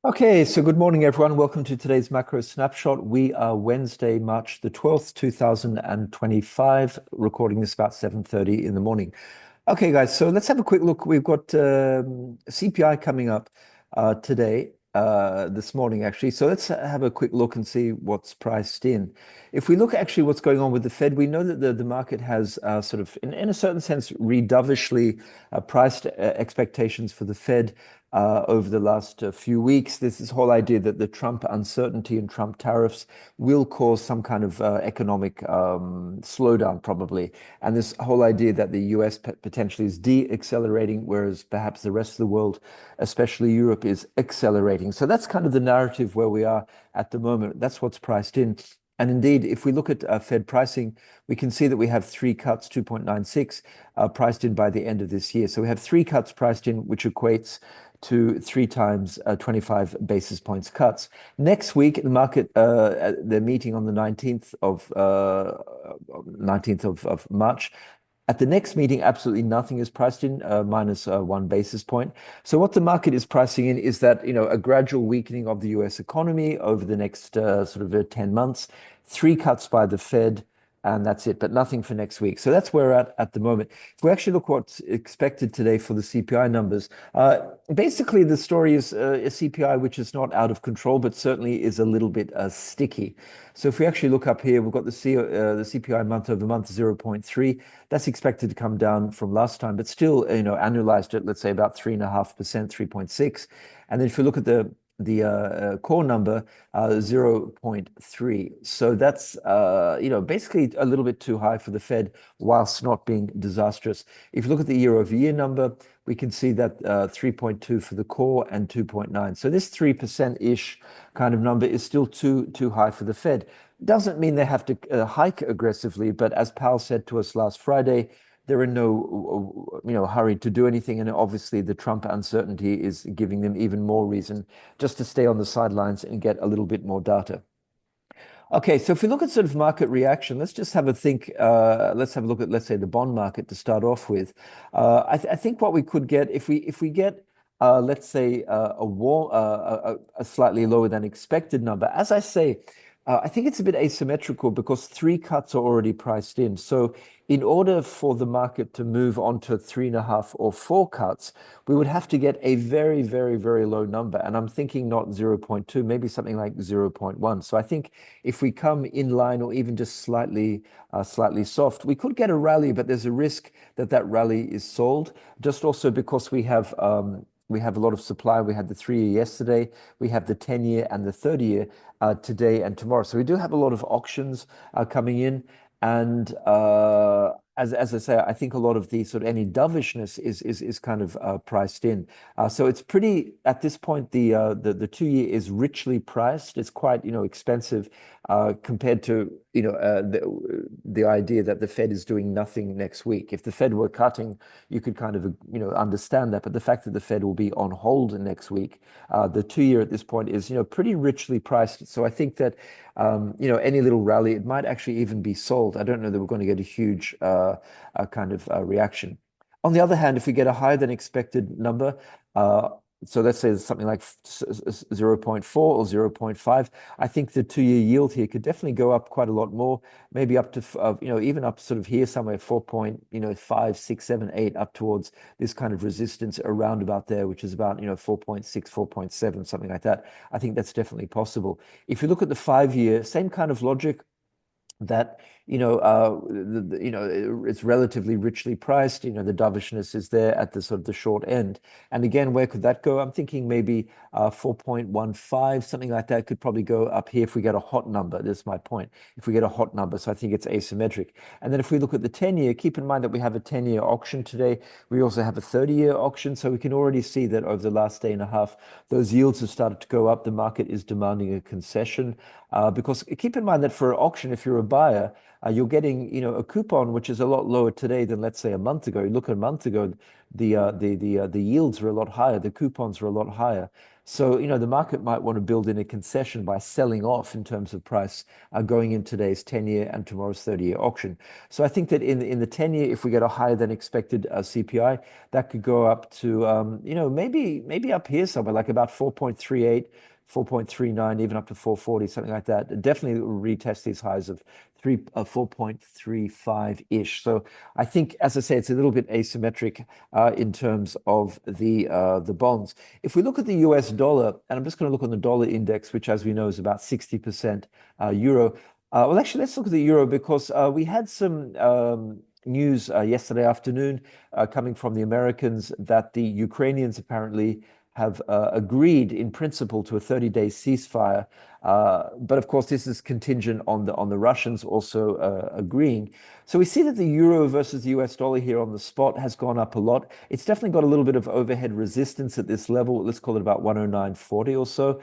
Okay, so good morning, everyone. Welcome to today's macro snapshot. We are Wednesday, March the 12th, 2025, recording this about 7:30 in the morning. Okay, guys, so let's have a quick look. We've got CPI coming up today, this morning, actually. So let's have a quick look and see what's priced in. If we look actually what's going on with the Fed, we know that the market has sort of, in a certain sense, redovishly priced expectations for the Fed over the last few weeks. There's this whole idea that the Trump uncertainty and Trump tariffs will cause some kind of economic slowdown, probably. And this whole idea that the US potentially is de-accelerating, whereas perhaps the rest of the world, especially Europe, is accelerating. So that's kind of the narrative where we are at the moment. That's what's priced in. And indeed, if we look at Fed pricing, we can see that we have three cuts, 2.96, priced in by the end of this year. So we have three cuts priced in, which equates to three times 25 basis points cuts. Next week, the market, they're meeting on the 19th of March. At the next meeting, absolutely nothing is priced in, minus 1 basis point. So what the market is pricing in is that, a gradual weakening of the US economy over the next sort of 10 months, three cuts by the Fed, and that's it, but nothing for next week. So that's where we're at the moment. If we actually look what's expected today for the CPI numbers, basically the story is a CPI which is not out of control, but certainly is a little bit sticky. So if we actually look up here, we've got the CPI month over month 0.3. That's expected to come down from last time, but still, annualized at, let's say, about 3.5%, 3.6. And then if you look at the core number, 0.3. So that's, basically a little bit too high for the Fed whilst not being disastrous. If you look at the year over year number, we can see that 3.2 for the core and 2.9. So this 3%-ish kind of number is still too high for the Fed. Doesn't mean they have to hike aggressively, but as Powell said to us last Friday, they're in no hurry to do anything, and obviously the Trump uncertainty is giving them even more reason just to stay on the sidelines and get a little bit more data. Okay, so if we look at sort of market reaction, let's just have a think. Let's have a look at, let's say, the bond market to start off with. I think what we could get if we get let's say a slightly lower than expected number. As I say, I think it's a bit asymmetrical because three cuts are already priced in. So in order for the market to move on to 3.5 or 4 cuts, we would have to get a very, very, very low number. And I'm thinking not 0.2, maybe something like 0.1. So I think if we come in line or even just slightly soft, we could get a rally, but there's a risk that that rally is sold. Just also because we have a lot of supply. We had the 3-year yesterday. We have the 10-year and the 30-year today and tomorrow. So we do have a lot of auctions coming in. And as I say, I think a lot of the sort of any dovishness is kind of priced in. So it's pretty, at this point, the 2-year is richly priced. It's quite, expensive compared to, the idea that the Fed is doing nothing next week. If the Fed were cutting, you could kind of, understand that. But the fact that the Fed will be on hold next week, the 2-year at this point is, pretty richly priced. So I think that, any little rally, it might actually even be sold. I don't know that we're going to get a huge kind of reaction. On the other hand, if we get a higher than expected number, so let's say something like 0.4 or 0.5, I think the 2-year yield here could definitely go up quite a lot more, maybe up to, even up sort of here somewhere 4.5, 6, 7, 8, up towards this kind of resistance around about there, which is about, 4.6, 4.7, something like that. I think that's definitely possible. If you look at the 5-year, same kind of logic that it's relatively richly priced. The dovishness is there at the sort of the short end. And again, where could that go? I'm thinking maybe 4.15, something like that could probably go up here if we get a hot number. That's my point. If we get a hot number, so I think it's asymmetric. And then if we look at the 10-year, keep in mind that we have a 10-year auction today. We also have a 30-year auction, so we can already see that over the last day and a half, those yields have started to go up. The market is demanding a concession because keep in mind that for an auction, if you're a buyer, you're getting, a coupon which is a lot lower today than, let's say, a month ago. You look at a month ago, the yields were a lot higher, the coupons were a lot higher. So, the market might want to build in a concession by selling off in terms of price going in today's 10-year and tomorrow's 30-year auction. So I think that in the 10-year, if we get a higher than expected CPI, that could go up to, maybe up here somewhere, like about 4.38, 4.39, even up to 440, something like that. Definitely retest these highs of 4.35-ish. So I think, as I say, it's a little bit asymmetric in terms of the bonds. If we look at the US dollar, and I'm just going to look on the dollar index, which, as we know, is about 60% euro. Well, actually, let's look at the euro because we had some news yesterday afternoon coming from the Americans that the Ukrainians apparently have agreed in principle to a 30-day ceasefire. But of course, this is contingent on the Russians also agreeing. So we see that the euro versus the US dollar here on the spot has gone up a lot. It's definitely got a little bit of overhead resistance at this level. Let's call it about 109.40 or so.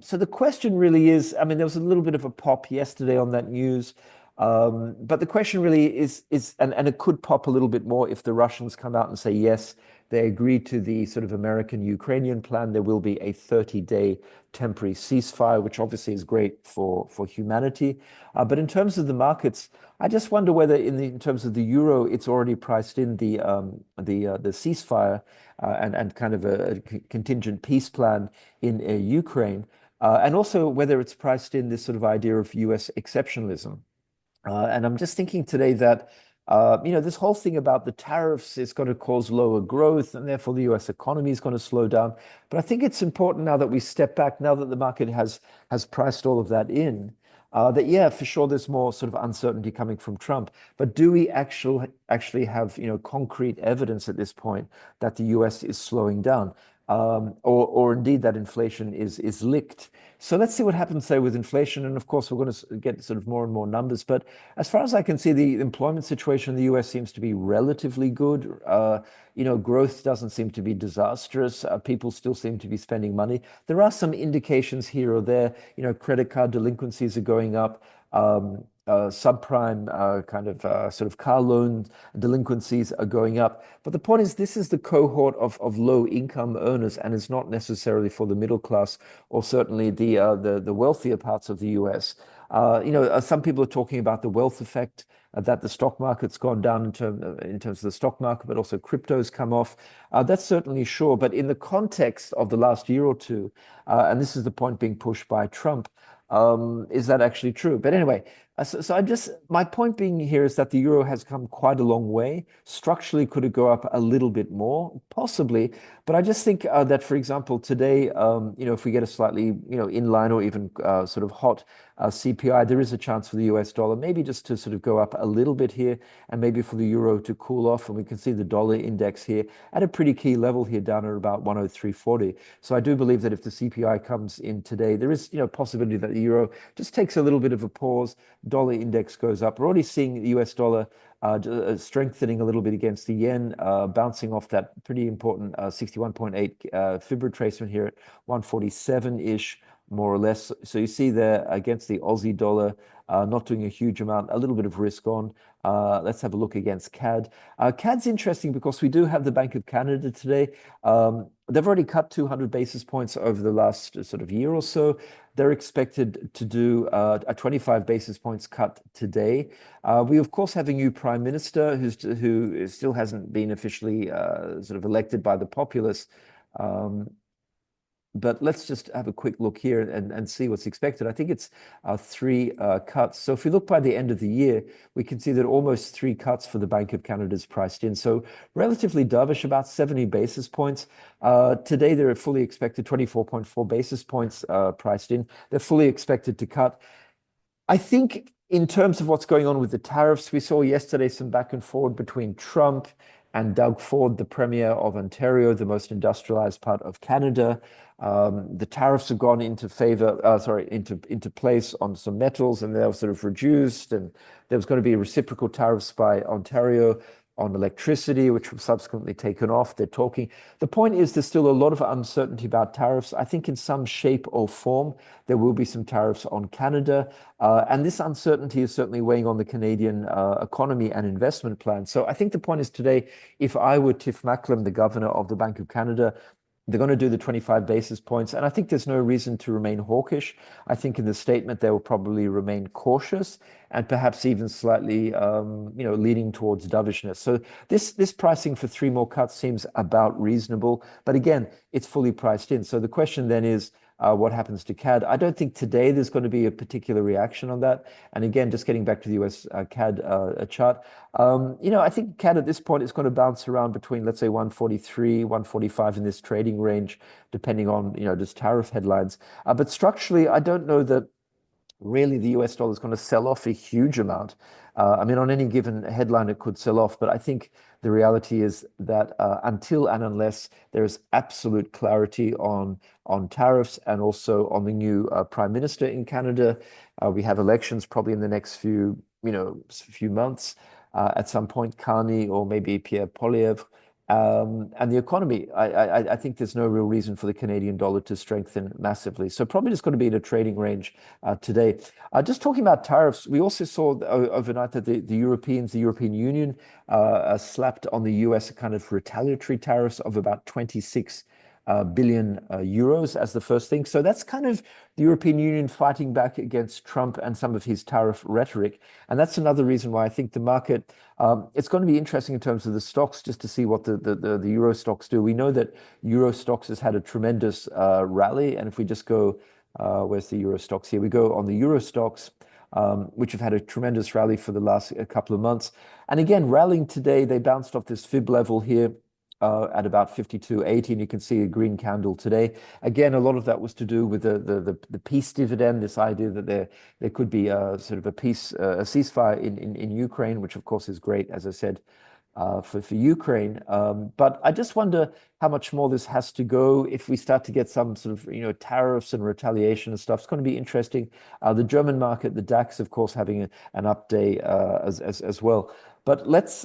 So the question really is, I mean, there was a little bit of a pop yesterday on that news. But the question really is, and it could pop a little bit more if the Russians come out and say, yes, they agree to the sort of American-Ukrainian plan. There will be a 30-day temporary ceasefire, which obviously is great for humanity. But in terms of the markets, I just wonder whether in terms of the euro, it's already priced in the ceasefire and kind of a contingent peace plan in Ukraine, and also whether it's priced in this sort of idea of US exceptionalism. And I'm just thinking today that, this whole thing about the tariffs is going to cause lower growth, and therefore the US economy is going to slow down. But I think it's important now that we step back, now that the market has priced all of that in, that, yeah, for sure, there's more sort of uncertainty coming from Trump. But do we actually have, concrete evidence at this point that the US is slowing down? Or indeed that inflation is licked. So let's see what happens, say, with inflation. And of course, we're going to get sort of more and more numbers. But as far as I can see, the employment situation in the US seems to be relatively good. Growth doesn't seem to be disastrous. People still seem to be spending money. There are some indications here or there. Credit card delinquencies are going up. Subprime sort of car loan delinquencies are going up. But the point is, this is the cohort of low income earners, and it's not necessarily for the middle class or certainly the wealthier parts of the US. Some people are talking about the wealth effect, that the stock market's gone down in terms of the stock market, but also crypto's come off. That's certainly sure. But in the context of the last year or two, and this is the point being pushed by Trump, is that actually true? But anyway, my point being here is that the euro has come quite a long way. Structurally, could it go up a little bit more? Possibly. But I just think that, for example, today, if we get a slightly, inline or even sort of hot CPI, there is a chance for the US dollar maybe just to sort of go up a little bit here, and maybe for the euro to cool off. And we can see the dollar index here at a pretty key level here, down at about 103.40. So I do believe that if the CPI comes in today, there is, possibility that the euro just takes a little bit of a pause. Dollar index goes up. We're already seeing the US dollar strengthening a little bit against the yen, bouncing off that pretty important 61.8 fib retracement here at 147-ish, more or less. So you see there against the Aussie dollar, not doing a huge amount, a little bit of risk on. Let's have a look against CAD. CAD's interesting because we do have the Bank of Canada today. They've already cut 200 basis points over the last sort of year or so. They're expected to do a 25 basis points cut today. We, of course, have a new prime minister who still hasn't been officially sort of elected by the populace. But let's just have a quick look here and see what's expected. I think it's 3 cuts. So if we look by the end of the year, we can see that almost 3 cuts for the Bank of Canada is priced in. So relatively dovish, about 70 basis points. Today, they're fully expected 24.4 basis points priced in. They're fully expected to cut. I think in terms of what's going on with the tariffs, we saw yesterday some back and forward between Trump and Doug Ford, the Premier of Ontario, the most industrialized part of Canada. The tariffs have gone into place on some metals, and they were sort of reduced. And there was going to be reciprocal tariffs by Ontario on electricity, which was subsequently taken off. They're talking. The point is, there's still a lot of uncertainty about tariffs. I think in some shape or form, there will be some tariffs on Canada. And this uncertainty is certainly weighing on the Canadian economy and investment plan. So I think the point is today, if I were Tiff Macklem, the governor of the Bank of Canada, They're going to do the 25 basis points, and I think there's no reason to remain hawkish. I think in the statement they will probably remain cautious and perhaps even slightly, leaning towards dovishness. So this pricing for three more cuts seems about reasonable, but again, it's fully priced in. So the question then is, what happens to CAD? I don't think today there's going to be a particular reaction on that. And again, just getting back to the US CAD chart, I think CAD at this point is going to bounce around between, let's say, 143, 145 in this trading range, depending on, just tariff headlines. But structurally, I don't know that really the US dollar is going to sell off a huge amount. I mean, on any given headline, it could sell off, but I think the reality is that until and unless there is absolute clarity on tariffs and also on the new prime minister in Canada, we have elections probably in the next few months. At some point, Carney or maybe Pierre Poilievre. And the economy, I think there's no real reason for the Canadian dollar to strengthen massively. So probably just going to be in a trading range today. Just talking about tariffs, we also saw overnight that the European Union, slapped on the US a kind of retaliatory tariffs of about 26 billion euros as the first thing. So that's kind of the European Union fighting back against Trump and some of his tariff rhetoric. And that's another reason why I think the market, it's going to be interesting in terms of the stocks, just to see what the Euro stocks do. We know that Euro stocks has had a tremendous rally. And if we just go, where's the Euro stocks here? We go on the Euro stocks, which have had a tremendous rally for the last couple of months. And again, rallying today, they bounced off this fib level here at about 52.80, and you can see a green candle today. Again, a lot of that was to do with the peace dividend, this idea that there could be sort of a ceasefire in Ukraine, which of course is great, as I said, for Ukraine. But I just wonder how much more this has to go if we start to get some sort of tariffs and retaliation and stuff. It's going to be interesting. The German market, the DAX, of course, having an up day as well. But let's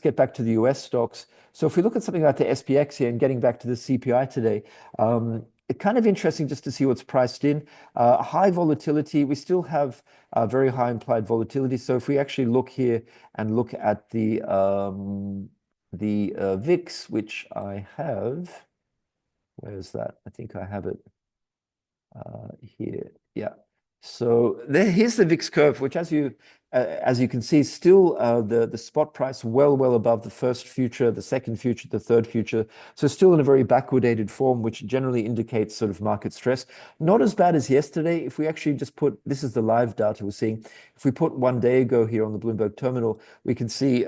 get back to the US stocks. So if we look at something like the SPX here and getting back to the CPI today, it's kind of interesting just to see what's priced in. High volatility, we still have very high implied volatility. So if we actually look here and look at the VIX, which I have, where is that? I think I have it here. Yeah. So here's the VIX curve, which as you can see, still the spot price well above the first future, the second future, the third future. So still in a very backwardated form, which generally indicates sort of market stress. Not as bad as yesterday. If we actually just put, this is the live data we're seeing. If we put 1 day ago here on the Bloomberg terminal, we can see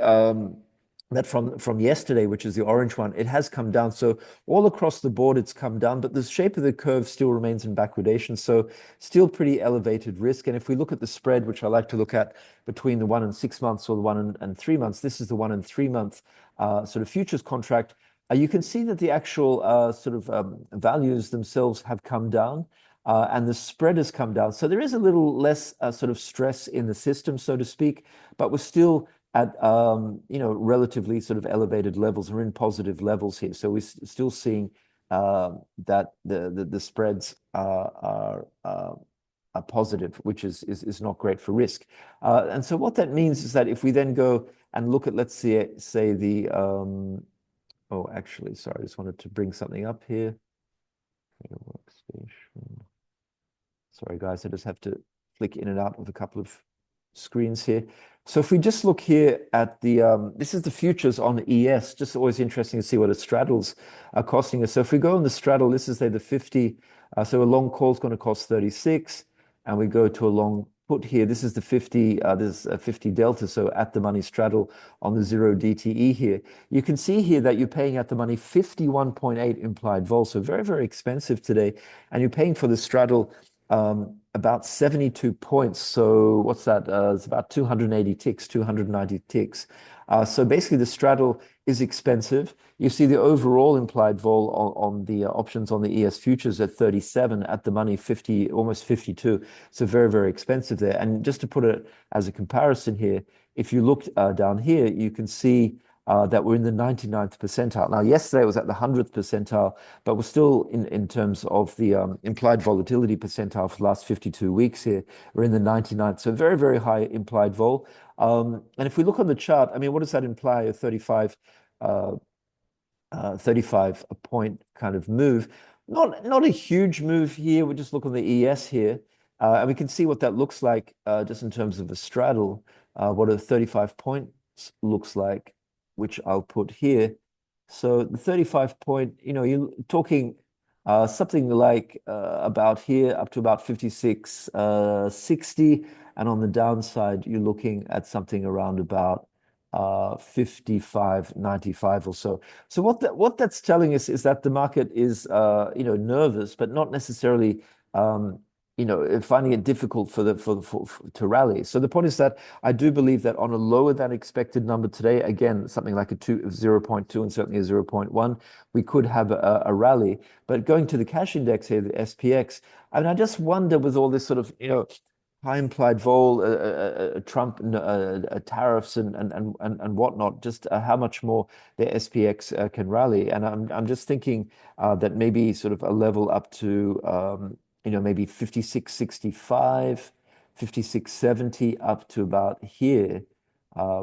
that from yesterday, which is the orange one, it has come down. So all across the board, it's come down, but the shape of the curve still remains in backwardation. So still pretty elevated risk. And if we look at the spread, which I like to look at between the 1 and 6 months or the 1 and 3 months, this is the 1 and 3 month sort of futures contract. You can see that the actual values themselves have come down. And the spread has come down. So there is a little less sort of stress in the system, so to speak, but we're still at relatively sort of elevated levels. We're in positive levels here, so we're still seeing that the spreads are positive, which is not great for risk. And so what that means is that if we then go and look at, let's say the oh, actually, sorry, I just wanted to bring something up here. Workstation. Sorry, guys, I just have to flick in and out of a couple of screens here. So if we just look here at the, this is the futures on ES, just always interesting to see what a straddles are costing us. So if we go on the straddle, this is the 50, so a long call is going to cost 36, and we go to a long put here, this is the 50, this is a 50 delta, so at the money straddle on the 0 DTE here. You can see here that you're paying at the money 51.8 implied vol, so very expensive today, and you're paying for the straddle about 72 points. So what's that? It's about 280 ticks, 290 ticks. So basically the straddle is expensive. You see the overall implied vol on the options on the ES futures at 37, at the money 50, almost 52. So very expensive there. And just to put it as a comparison here, if you look down here, you can see that we're in the 99th percentile. Now, yesterday it was at the 100th percentile, but we're still in terms of the implied volatility percentile for the last 52 weeks here, we're in the 99th. So very high implied vol. And if we look on the chart, I mean, what does that imply? A 35 35 point kind of move. Not a huge move here. We just look on the ES here, and we can see what that looks like just in terms of a straddle, what a 35 points looks like, which I'll put here. So the 35 point, you're talking something like about here up to about 56, 60. And on the downside, you're looking at something around about 55.95 or so. So what that's telling us is that the market is nervous, but not necessarily finding it difficult to rally. So the point is that I do believe that on a lower than expected number today, again something like a 0.2 and certainly a 0.1, we could have a rally. But going to the cash index here, the SPX, I mean, I just wonder with all this sort of high implied vol, Trump tariffs and whatnot, just how much more the SPX can rally. And I'm just thinking that maybe sort of a level up to maybe 56.65, 56.70 up to about here,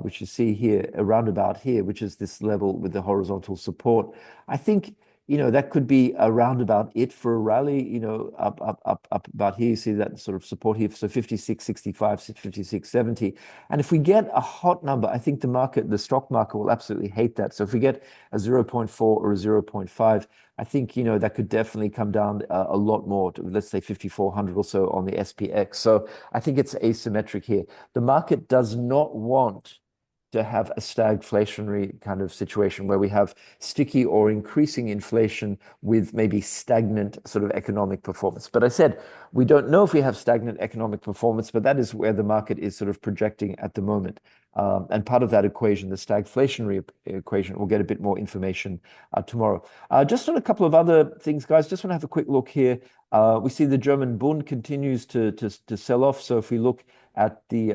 which you see here around about here, which is this level with the horizontal support. I think that could be around about it for a rally, up about here. You see that sort of support here. So 56.65, 56.70. And if we get a hot number, I think the stock market will absolutely hate that. So if we get a 0.4 or a 0.5, I think, that could definitely come down a lot more to, let's say, 5,400 or so on the SPX. So I think it's asymmetric here. The market does not want to have a stagflationary kind of situation where we have sticky or increasing inflation with maybe stagnant sort of economic performance. But I said, we don't know if we have stagnant economic performance, but that is where the market is sort of projecting at the moment. And part of that equation, the stagflationary equation, we'll get a bit more information tomorrow. Just on a couple of other things, guys, just want to have a quick look here. We see the German Bund continues to sell off. So if we look at the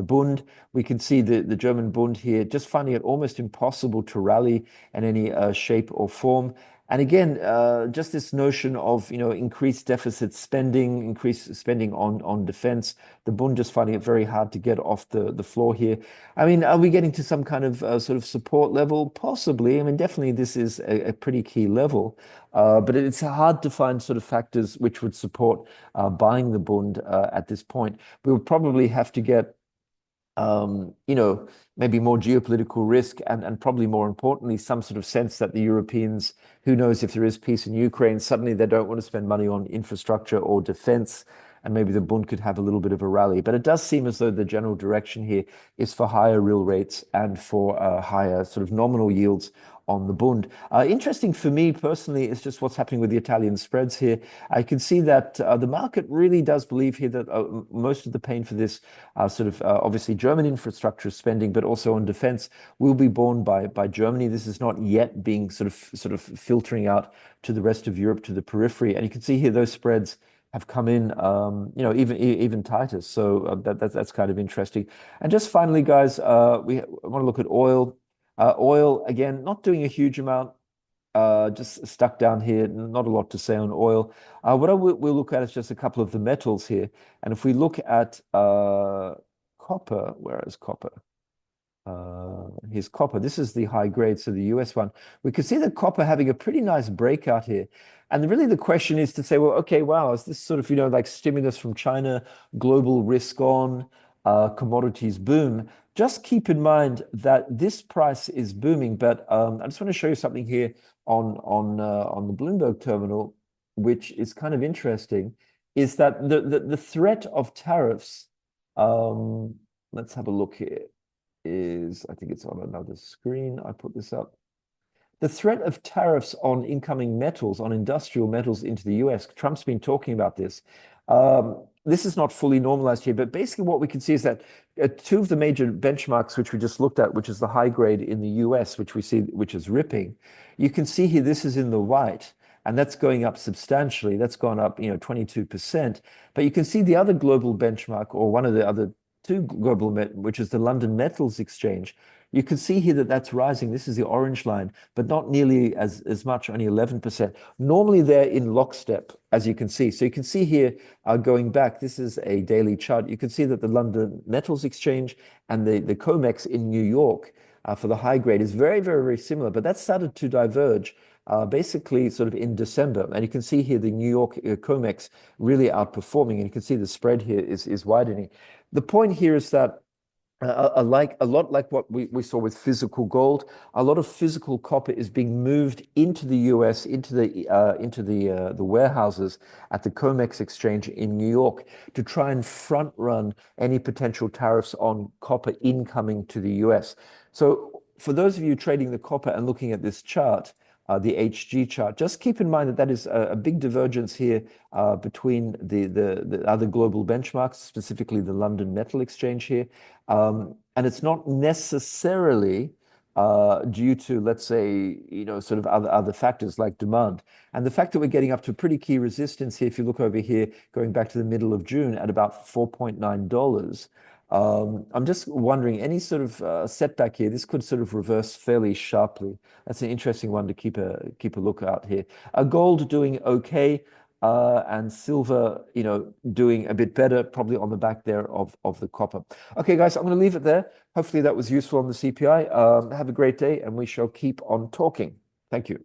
Bund, we can see the German Bund here, just finding it almost impossible to rally in any shape or form. And again, just this notion of increased deficit spending, increased spending on defense. The Bund just finding it very hard to get off the floor here. I mean, are we getting to some kind of sort of support level? Possibly. I mean, definitely this is a pretty key level. But it's hard to find sort of factors which would support buying the Bund at this point. We would probably have to get maybe more geopolitical risk and probably more importantly, some sort of sense that the Europeans, who knows if there is peace in Ukraine, suddenly they don't want to spend money on infrastructure or defense, and maybe the Bund could have a little bit of a rally. But it does seem as though the general direction here is for higher real rates and for higher sort of nominal yields on the Bund. Interesting for me personally is just what's happening with the Italian spreads here. I can see that the market really does believe here that most of the pain for this sort of obviously German infrastructure spending, but also on defense, will be borne by Germany. This is not yet being sort of filtering out to the rest of Europe, to the periphery. And you can see here those spreads have come in, even tighter. So that's kind of interesting. And just finally, guys, we want to look at oil. Oil, again, not doing a huge amount, just stuck down here. Not a lot to say on oil. What we'll look at is just a couple of the metals here. And if we look at copper, where is copper? Here's copper. This is the high grade, so the US one. We can see that copper having a pretty nice breakout here. And really the question is to say, well, okay, wow, is this sort of, like stimulus from China, global risk on, commodities boom? Just keep in mind that this price is booming, but I just want to show you something here on the Bloomberg terminal, which is kind of interesting, is that the threat of tariffs, let's have a look here, I think it's on another screen. I put this up. The threat of tariffs on incoming metals, on industrial metals into the US, Trump's been talking about this. This is not fully normalized here, but basically what we can see is that two of the major benchmarks, which we just looked at, which is the high grade in the US, which we see, which is ripping. You can see here, this is in the white, and that's going up substantially. That's gone up, 22%. But you can see the other global benchmark, or one of the other two global, which is the London Metals Exchange. You can see here that that's rising. This is the orange line, but not nearly as much, only 11%. Normally they're in lockstep, as you can see. So you can see here, going back, this is a daily chart. You can see that the London Metals Exchange and the COMEX in New York for the high grade is very, very, very similar, but that started to diverge basically sort of in December. And you can see here the New York COMEX really outperforming, and you can see the spread here is widening. The point here is that a lot like what we saw with physical gold, a lot of physical copper is being moved into the US, into the warehouses at the COMEX exchange in New York to try and front run any potential tariffs on copper incoming to the US. So for those of you trading the copper and looking at this chart, the HG chart, just keep in mind that that is a big divergence here between the other global benchmarks, specifically the London Metal Exchange here. And it's not necessarily due to, let's say, sort of other factors like demand. And the fact that we're getting up to a pretty key resistance here, if you look over here, going back to the middle of June at about $4.9. I'm just wondering, any sort of setback here, this could sort of reverse fairly sharply. That's an interesting one to keep a lookout here. Gold doing okay, and silver, doing a bit better, probably on the back there of the copper. Okay, guys, I'm going to leave it there. Hopefully that was useful on the CPI. Have a great day, and we shall keep on talking. Thank you.